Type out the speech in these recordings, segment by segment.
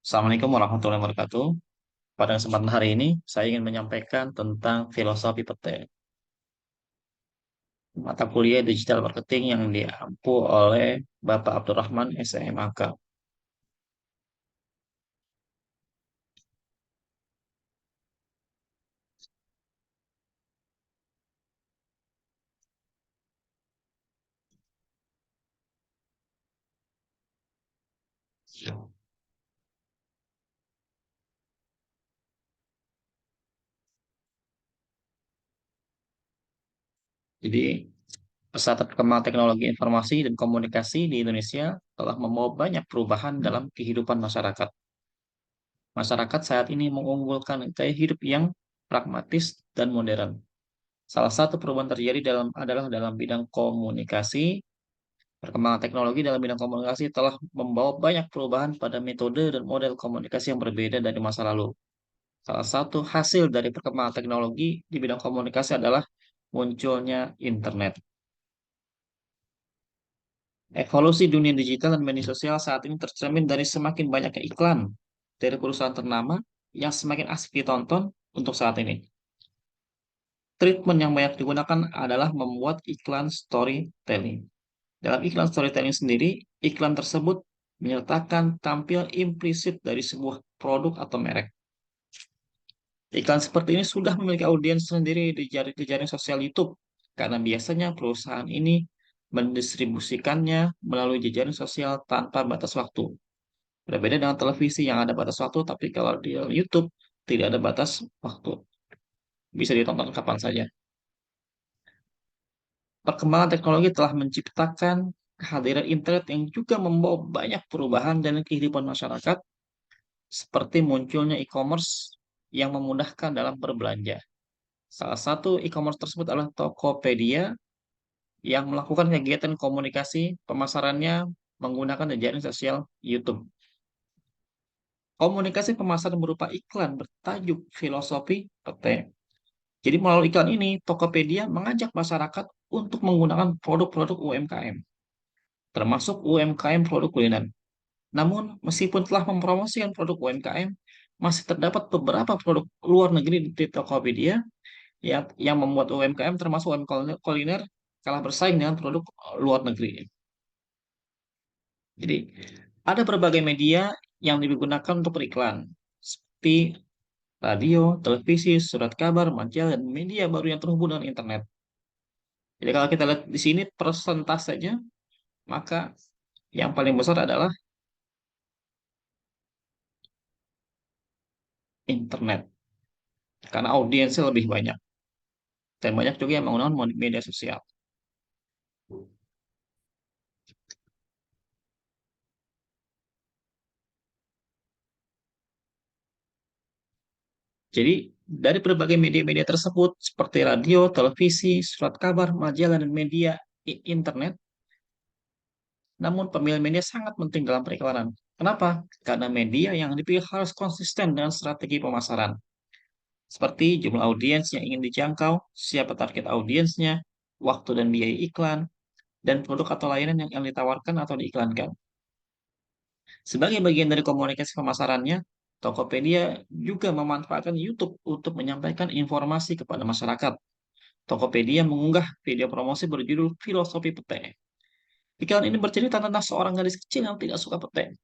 Assalamualaikum warahmatullahi wabarakatuh. Pada kesempatan hari ini, saya ingin menyampaikan tentang filosofi petai, mata kuliah digital marketing yang diampu oleh Bapak Abdurrahman SMAK. Jadi, pesat perkembangan teknologi informasi dan komunikasi di Indonesia telah membawa banyak perubahan dalam kehidupan masyarakat. Masyarakat saat ini mengunggulkan gaya hidup yang pragmatis dan modern. Salah satu perubahan terjadi adalah dalam bidang komunikasi. Perkembangan teknologi dalam bidang komunikasi telah membawa banyak perubahan pada metode dan model komunikasi yang berbeda dari masa lalu. Salah satu hasil dari perkembangan teknologi di bidang komunikasi adalah munculnya internet. Evolusi dunia digital dan media sosial saat ini tercermin dari semakin banyaknya iklan dari perusahaan ternama yang semakin asik ditonton untuk saat ini. Treatment yang banyak digunakan adalah membuat iklan storytelling. Dalam iklan storytelling sendiri, iklan tersebut menyertakan tampil implisit dari sebuah produk atau merek. Iklan seperti ini sudah memiliki audiens sendiri di jaring sosial YouTube, karena biasanya perusahaan ini mendistribusikannya melalui jejaring sosial tanpa batas waktu. Berbeda dengan televisi yang ada batas waktu, tapi kalau di YouTube tidak ada batas waktu. Bisa ditonton kapan saja. Perkembangan teknologi telah menciptakan kehadiran internet yang juga membawa banyak perubahan dalam kehidupan masyarakat, seperti munculnya e-commerce yang memudahkan dalam berbelanja. Salah satu e-commerce tersebut adalah Tokopedia yang melakukan kegiatan komunikasi pemasarannya menggunakan jejaring sosial YouTube. Komunikasi pemasaran berupa iklan bertajuk filosofi PT. Jadi melalui iklan ini, Tokopedia mengajak masyarakat untuk menggunakan produk-produk UMKM, termasuk UMKM produk kuliner. Namun, meskipun telah mempromosikan produk UMKM, masih terdapat beberapa produk luar negeri di Tokopedia yang membuat UMKM termasuk UMKM kuliner kalah bersaing dengan produk luar negeri. Jadi, ada berbagai media yang digunakan untuk beriklan, seperti radio, televisi, surat kabar, majalah, dan media baru yang terhubung dengan internet. Jadi kalau kita lihat di sini persentasenya, maka yang paling besar adalah internet, karena audiensnya lebih banyak. Dan banyak juga yang menggunakan media sosial. Jadi, dari berbagai media-media tersebut, seperti radio, televisi, surat kabar, majalah, dan media internet, namun pemilihan media sangat penting dalam periklanan. Kenapa? Karena media yang dipilih harus konsisten dengan strategi pemasaran, seperti jumlah audiens yang ingin dijangkau, siapa target audiensnya, waktu dan biaya iklan, dan produk atau layanan yang ditawarkan atau diiklankan. Sebagai bagian dari komunikasi pemasarannya, Tokopedia juga memanfaatkan YouTube untuk menyampaikan informasi kepada masyarakat. Tokopedia mengunggah video promosi berjudul Filosofi Pete. Iklan ini bercerita tentang seorang gadis kecil yang tidak suka pete.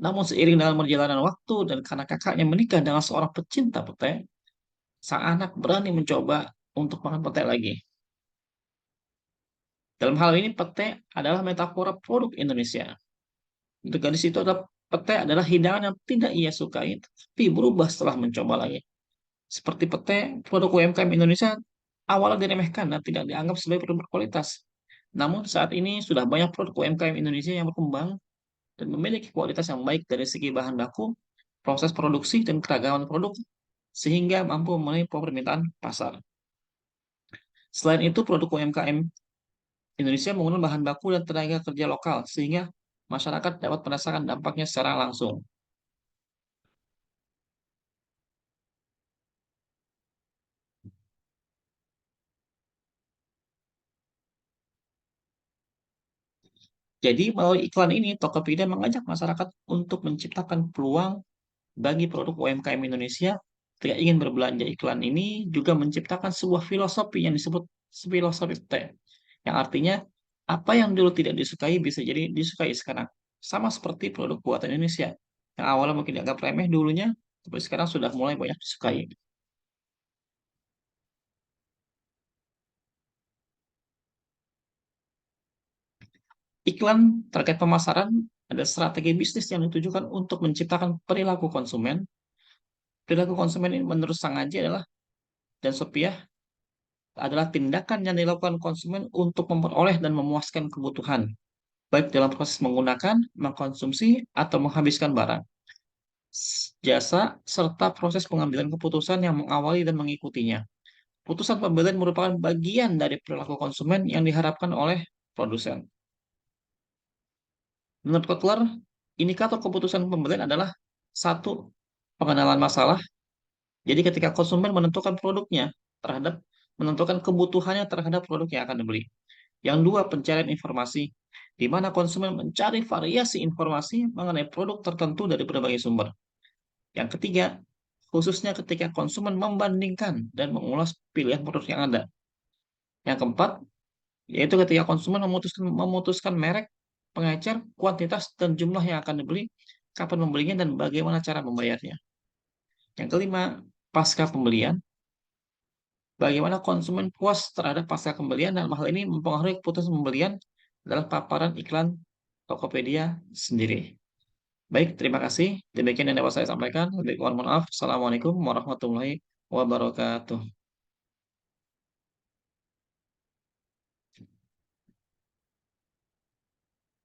Namun seiring dengan perjalanan waktu dan karena kakaknya menikah dengan seorang pecinta pete, sang anak berani mencoba untuk makan pete lagi. Dalam hal ini pete adalah metafora produk Indonesia. Untuk gadis itu adalah pete adalah hidangan yang tidak ia sukai, tapi berubah setelah mencoba lagi. Seperti pete, produk UMKM Indonesia awalnya diremehkan dan tidak dianggap sebagai produk berkualitas. Namun saat ini sudah banyak produk UMKM Indonesia yang berkembang dan memiliki kualitas yang baik dari segi bahan baku, proses produksi, dan keragaman produk, sehingga mampu memenuhi permintaan pasar. Selain itu, produk UMKM Indonesia menggunakan bahan baku dan tenaga kerja lokal, sehingga masyarakat dapat merasakan dampaknya secara langsung. Jadi melalui iklan ini, Tokopedia mengajak masyarakat untuk menciptakan peluang bagi produk UMKM Indonesia. Ketika ingin berbelanja, iklan ini juga menciptakan sebuah filosofi yang disebut filosofi T, yang artinya apa yang dulu tidak disukai bisa jadi disukai sekarang. Sama seperti produk buatan Indonesia, yang awalnya mungkin dianggap remeh dulunya, tapi sekarang sudah mulai banyak disukai. Iklan terkait pemasaran ada strategi bisnis yang ditujukan untuk menciptakan perilaku konsumen. Perilaku konsumen ini menurut Sang Aji adalah dan Sophia adalah tindakan yang dilakukan konsumen untuk memperoleh dan memuaskan kebutuhan, baik dalam proses menggunakan, mengkonsumsi, atau menghabiskan barang, jasa, serta proses pengambilan keputusan yang mengawali dan mengikutinya. Putusan pembelian merupakan bagian dari perilaku konsumen yang diharapkan oleh produsen. Menurut Kotler, indikator keputusan pembelian adalah satu, pengenalan masalah. Jadi ketika konsumen menentukan produknya terhadap menentukan kebutuhannya terhadap produk yang akan dibeli. Yang dua, pencarian informasi, di mana konsumen mencari variasi informasi mengenai produk tertentu dari berbagai sumber. Yang ketiga, khususnya ketika konsumen membandingkan dan mengulas pilihan produk yang ada. Yang keempat, yaitu ketika konsumen memutuskan merek, pengecer, kuantitas, dan jumlah yang akan dibeli, kapan membelinya, dan bagaimana cara membayarnya. Yang kelima, pasca pembelian, bagaimana konsumen puas terhadap pasca pembelian dan hal ini mempengaruhi keputusan pembelian dalam paparan iklan Tokopedia sendiri. Baik, terima kasih. Demikian yang dapat saya sampaikan. Lebih kurang mohon maaf. Assalamualaikum warahmatullahi wabarakatuh.